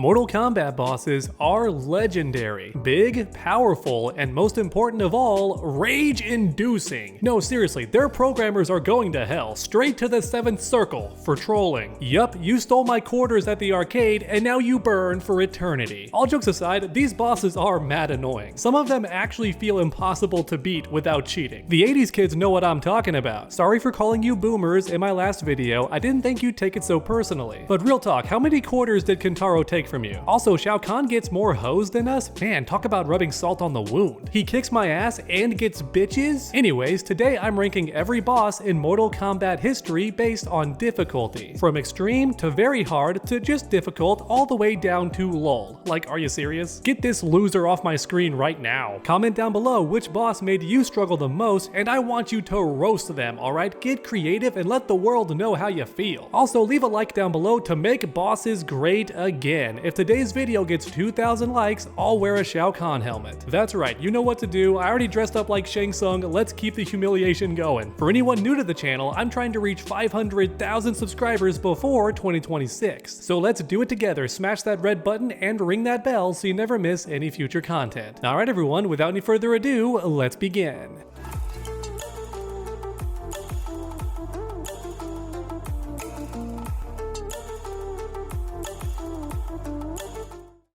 Mortal Kombat bosses are legendary, big, powerful, and most important of all, rage-inducing. No, seriously, their programmers are going to hell, straight to the 7th circle, for trolling. Yup, you stole my quarters at the arcade, and now you burn for eternity. All jokes aside, these bosses are mad annoying. Some of them actually feel impossible to beat without cheating. The 80s kids know what I'm talking about. Sorry for calling you boomers in my last video, I didn't think you'd take it so personally. But real talk, how many quarters did Kentaro take from you? Also, Shao Kahn gets more hoes than us? Man, talk about rubbing salt on the wound. He kicks my ass and gets bitches? Anyways, today I'm ranking every boss in Mortal Kombat history based on difficulty. From extreme to very hard to just difficult all the way down to lol. Like, are you serious? Get this loser off my screen right now. Comment down below which boss made you struggle the most and I want you to roast them, alright? Get creative and let the world know how you feel. Also, leave a like down below to make bosses great again. If today's video gets 2,000 likes, I'll wear a Shao Kahn helmet. That's right, you know what to do. I already dressed up like Shang Tsung, let's keep the humiliation going. For anyone new to the channel, I'm trying to reach 500,000 subscribers before 2026. So let's do it together. Smash that red button and ring that bell so you never miss any future content. Alright everyone, without any further ado, let's begin.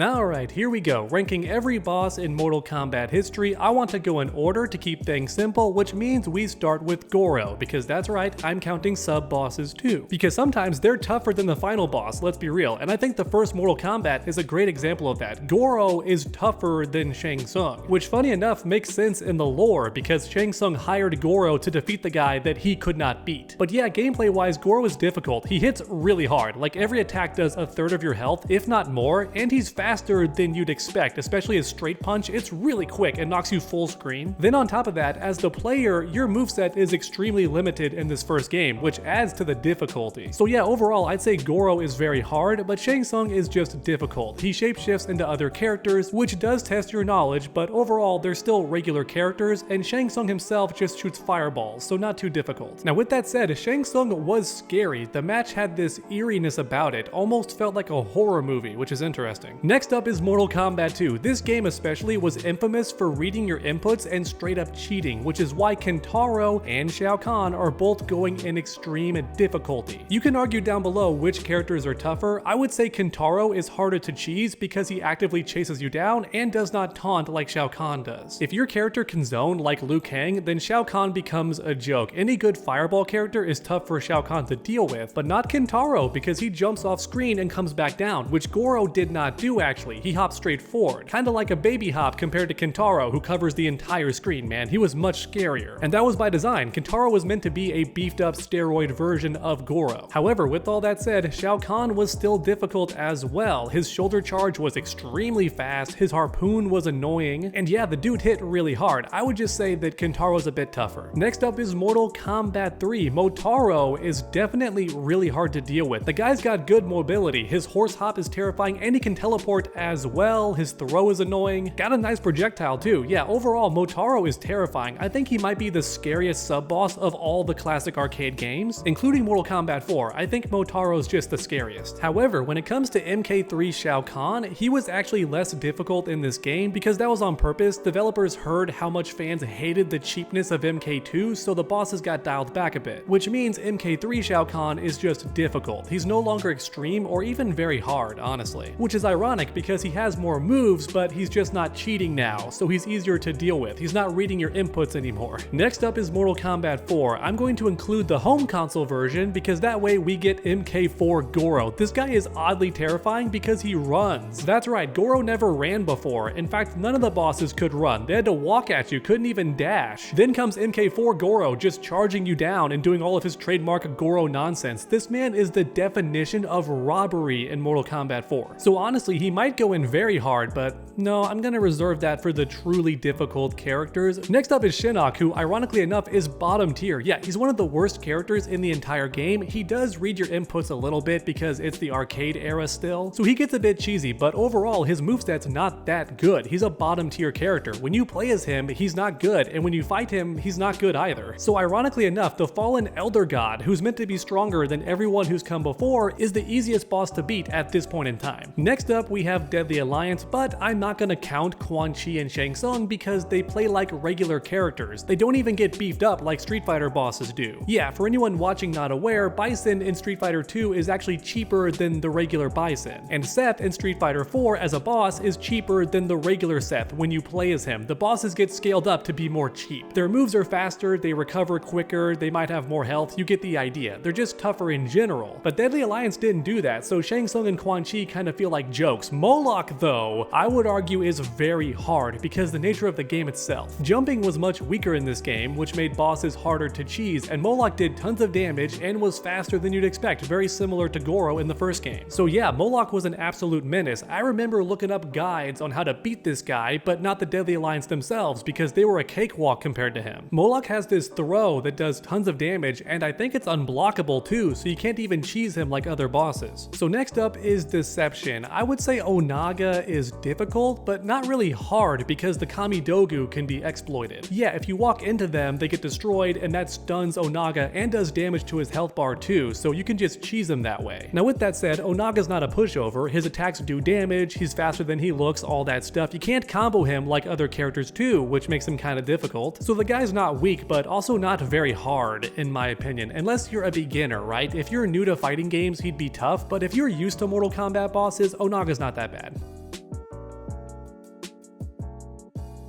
Alright, here we go. Ranking every boss in Mortal Kombat history, I want to go in order to keep things simple, which means we start with Goro, because that's right, I'm counting sub-bosses too. Because sometimes they're tougher than the final boss, let's be real, and I think the first Mortal Kombat is a great example of that. Goro is tougher than Shang Tsung, which funny enough makes sense in the lore, because Shang Tsung hired Goro to defeat the guy that he could not beat. But yeah, gameplay-wise, Goro is difficult. He hits really hard, like every attack does a third of your health, if not more, and he's faster than you'd expect, especially his straight punch. It's really quick and knocks you full screen. Then on top of that, as the player, your moveset is extremely limited in this first game, which adds to the difficulty. So yeah, overall, I'd say Goro is very hard, but Shang Tsung is just difficult. He shapeshifts into other characters, which does test your knowledge, but overall, they're still regular characters, and Shang Tsung himself just shoots fireballs, so not too difficult. Now with that said, Shang Tsung was scary. The match had this eeriness about it, almost felt like a horror movie, which is interesting. Next up is Mortal Kombat 2. This game especially was infamous for reading your inputs and straight up cheating, which is why Kentaro and Shao Kahn are both going in extreme difficulty. You can argue down below which characters are tougher. I would say Kentaro is harder to cheese because he actively chases you down and does not taunt like Shao Kahn does. If your character can zone like Liu Kang, then Shao Kahn becomes a joke. Any good fireball character is tough for Shao Kahn to deal with, but not Kentaro because he jumps off screen and comes back down, which Goro did not do actually. He hopped straight forward, kinda like a baby hop compared to Kentaro, who covers the entire screen, man. He was much scarier. And that was by design. Kentaro was meant to be a beefed up steroid version of Goro. However, with all that said, Shao Kahn was still difficult as well. His shoulder charge was extremely fast, his harpoon was annoying, and yeah, the dude hit really hard. I would just say that Kentaro's a bit tougher. Next up is Mortal Kombat 3. Motaro is definitely really hard to deal with. The guy's got good mobility, his horse hop is terrifying, and he can teleport as well. His throw is annoying. Got a nice projectile too. Yeah, overall, Motaro is terrifying. I think he might be the scariest sub-boss of all the classic arcade games, including Mortal Kombat 4. I think Motaro's just the scariest. However, when it comes to MK3 Shao Kahn, he was actually less difficult in this game because that was on purpose. Developers heard how much fans hated the cheapness of MK2, so the bosses got dialed back a bit, which means MK3 Shao Kahn is just difficult. He's no longer extreme or even very hard, honestly, which is ironic because he has more moves, but he's just not cheating now, so he's easier to deal with. He's not reading your inputs anymore. Next up is Mortal Kombat 4. I'm going to include the home console version because that way we get MK4 Goro. This guy is oddly terrifying because he runs. That's right, Goro never ran before. In fact, none of the bosses could run. They had to walk at you, couldn't even dash. Then comes MK4 Goro just charging you down and doing all of his trademark Goro nonsense. This man is the definition of robbery in Mortal Kombat 4. So honestly, he might go in very hard, but no, I'm gonna reserve that for the truly difficult characters. Next up is Shinnok, who ironically enough is bottom tier. Yeah, he's one of the worst characters in the entire game. He does read your inputs a little bit because it's the arcade era still, so he gets a bit cheesy, but overall his moveset's not that good. He's a bottom tier character. When you play as him, he's not good, and when you fight him, he's not good either. So ironically enough, the fallen Elder God, who's meant to be stronger than everyone who's come before, is the easiest boss to beat at this point in time. Next up, we have Deadly Alliance, but I'm not gonna count Quan Chi and Shang Tsung because they play like regular characters. They don't even get beefed up like Street Fighter bosses do. Yeah, for anyone watching not aware, Bison in Street Fighter 2 is actually cheaper than the regular Bison, and Seth in Street Fighter 4 as a boss is cheaper than the regular Seth when you play as him. The bosses get scaled up to be more cheap. Their moves are faster, they recover quicker, they might have more health, you get the idea. They're just tougher in general. But Deadly Alliance didn't do that, so Shang Tsung and Quan Chi kind of feel like jokes. Moloch, though, I would argue is very hard because the nature of the game itself. Jumping was much weaker in this game, which made bosses harder to cheese, and Moloch did tons of damage and was faster than you'd expect, very similar to Goro in the first game. So yeah, Moloch was an absolute menace. I remember looking up guides on how to beat this guy, but not the Deadly Alliance themselves because they were a cakewalk compared to him. Moloch has this throw that does tons of damage, and I think it's unblockable too, so you can't even cheese him like other bosses. So next up is Deception. I would say Onaga is difficult, but not really hard because the Kami Dogu can be exploited. Yeah, if you walk into them, they get destroyed, and that stuns Onaga and does damage to his health bar too, so you can just cheese him that way. Now with that said, Onaga's not a pushover. His attacks do damage, he's faster than he looks, all that stuff. You can't combo him like other characters too, which makes him kind of difficult. So the guy's not weak, but also not very hard, in my opinion, unless you're a beginner, right? If you're new to fighting games, he'd be tough, but if you're used to Mortal Kombat bosses, Onaga's not that bad.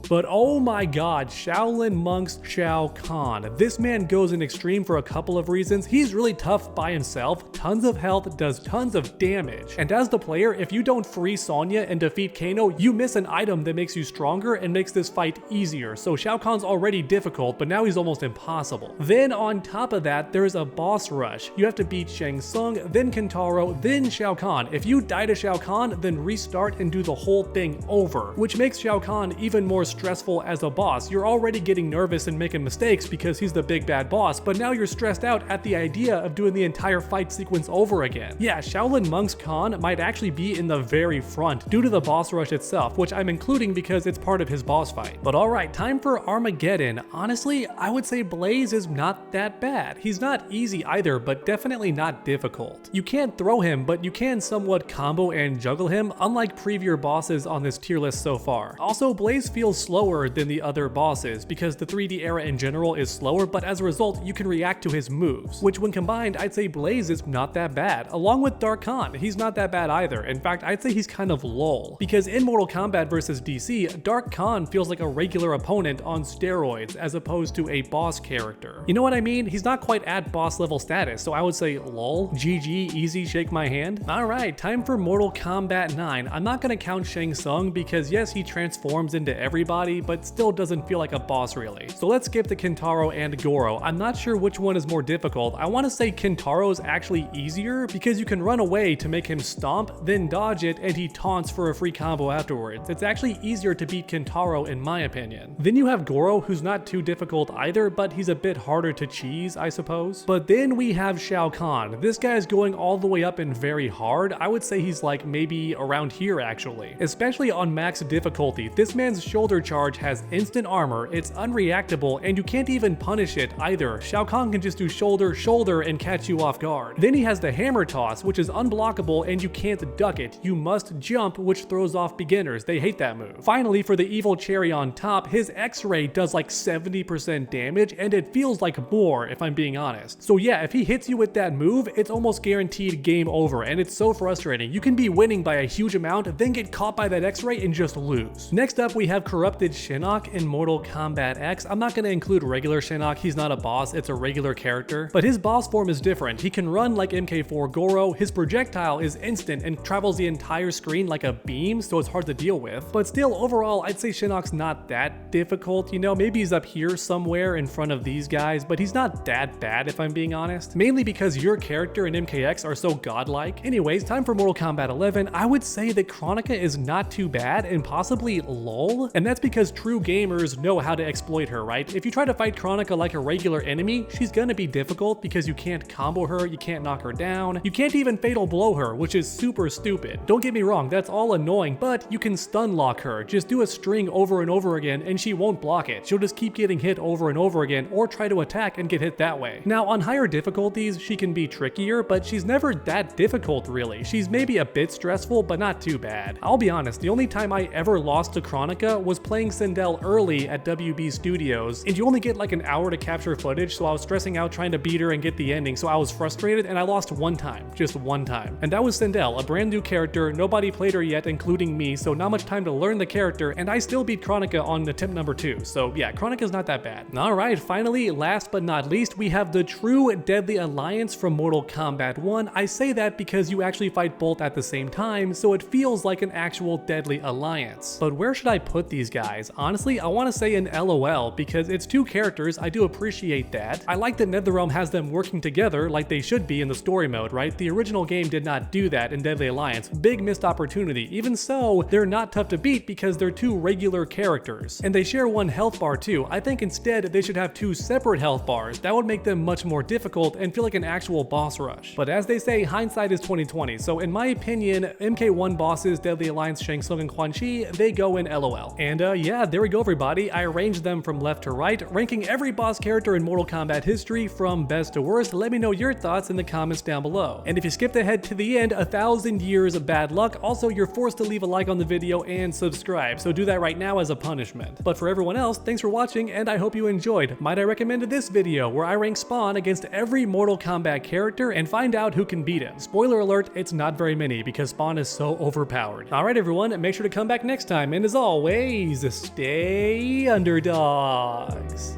But oh my god, Shaolin Monk's Shao Kahn. This man goes in extreme for a couple of reasons. He's really tough by himself, tons of health, does tons of damage. And as the player, if you don't free Sonya and defeat Kano, you miss an item that makes you stronger and makes this fight easier. So Shao Kahn's already difficult, but now he's almost impossible. Then on top of that, there's a boss rush. You have to beat Shang Tsung, then Kentaro, then Shao Kahn. If you die to Shao Kahn, then restart and do the whole thing over, which makes Shao Kahn even more stressful as a boss. You're already getting nervous and making mistakes because he's the big bad boss, but now you're stressed out at the idea of doing the entire fight sequence over again. Yeah, Shaolin Monk's Kahn might actually be in the very front due to the boss rush itself, which I'm including because it's part of his boss fight. But alright, time for Armageddon. Honestly, I would say Blaze is not that bad. He's not easy either, but definitely not difficult. You can't throw him, but you can somewhat combo and juggle him, unlike previous bosses on this tier list so far. Also, Blaze feels slower than the other bosses because the 3D era in general is slower, but as a result you can react to his moves, which when combined I'd say Blaze is not that bad. Along with Dark Kahn, he's not that bad either. In fact, I'd say he's kind of lol, because in Mortal Kombat vs DC, Dark Kahn feels like a regular opponent on steroids as opposed to a boss character. You know what I mean? He's not quite at boss level status, so I would say lol, GG, easy, shake my hand. Alright, time for Mortal Kombat 9. I'm not gonna count Shang Tsung because yes, he transforms into everybody, but still doesn't feel like a boss really. So let's skip to Kentaro and Goro. I'm not sure which one is more difficult. I want to say Kentaro's actually easier because you can run away to make him stomp, then dodge it, and he taunts for a free combo afterwards. It's actually easier to beat Kentaro in my opinion. Then you have Goro, who's not too difficult either, but he's a bit harder to cheese, I suppose. But then we have Shao Kahn. This guy's going all the way up and very hard. I would say he's like maybe around here actually. Especially on max difficulty. This man's shoulder charge has instant armor, it's unreactable, and you can't even punish it either. Shao Kahn can just do shoulder, shoulder, and catch you off guard. Then he has the hammer toss, which is unblockable and you can't duck it. You must jump, which throws off beginners. They hate that move. Finally, for the evil cherry on top, his X-ray does like 70% damage, and it feels like more if I'm being honest. So yeah, if he hits you with that move, it's almost guaranteed game over, and it's so frustrating. You can be winning by a huge amount, then get caught by that X-ray and just lose. Next up, we have Corrupted Shinnok in Mortal Kombat X. I'm not going to include regular Shinnok, he's not a boss, it's a regular character, but his boss form is different. He can run like MK4 Goro, his projectile is instant and travels the entire screen like a beam, so it's hard to deal with. But still, overall, I'd say Shinnok's not that difficult, you know, maybe he's up here somewhere in front of these guys, but he's not that bad if I'm being honest. Mainly because your character and MKX are so godlike. Anyways, time for Mortal Kombat 11. I would say that Kronika is not too bad and possibly lol, and that's because true gamers know how to exploit her, right? If you try to fight Kronika like a regular enemy, she's gonna be difficult because you can't combo her, you can't knock her down, you can't even fatal blow her, which is super stupid. Don't get me wrong, that's all annoying, but you can stun lock her. Just do a string over and over again and she won't block it. She'll just keep getting hit over and over again or try to attack and get hit that way. Now on higher difficulties, she can be trickier, but she's never that difficult really. She's maybe a bit stressful, but not too bad. I'll be honest, the only time I ever lost to Kronika was playing Sindel early at WB Studios, and you only get like an hour to capture footage, so I was stressing out trying to beat her and get the ending, so I was frustrated and I lost one time, just one time. And that was Sindel, a brand new character, nobody played her yet including me, so not much time to learn the character, and I still beat Kronika on attempt number 2, so yeah, Kronika's not that bad. Alright, finally, last but not least, we have the true Deadly Alliance from Mortal Kombat 1. I say that because you actually fight both at the same time, so it feels like an actual Deadly Alliance. But where should I put these guys? Honestly, I want to say an LOL, because it's two characters, I do appreciate that. I like that NetherRealm has them working together like they should be in the story mode, right? The original game did not do that in Deadly Alliance. Big missed opportunity. Even so, they're not tough to beat because they're two regular characters. And they share one health bar too. I think instead they should have two separate health bars. That would make them much more difficult and feel like an actual boss rush. But as they say, hindsight is 20/20. So in my opinion, MK1 bosses, Deadly Alliance, Shang Tsung, and Quan Chi, they go in LOL. And yeah, there we go everybody. I arranged them from left to right, ranking every boss character in Mortal Kombat history from best to worst. Let me know your thoughts in the comments down below. And if you skipped ahead to the end, 1,000 years of bad luck. Also, you're forced to leave a like on the video and subscribe, so do that right now as a punishment. But for everyone else, thanks for watching and I hope you enjoyed. Might I recommend this video where I rank Spawn against every Mortal Kombat character and find out who can beat him. Spoiler alert, it's not very many because Spawn is so overpowered. Alright everyone, make sure to come back next time, and as always, stay underdogs.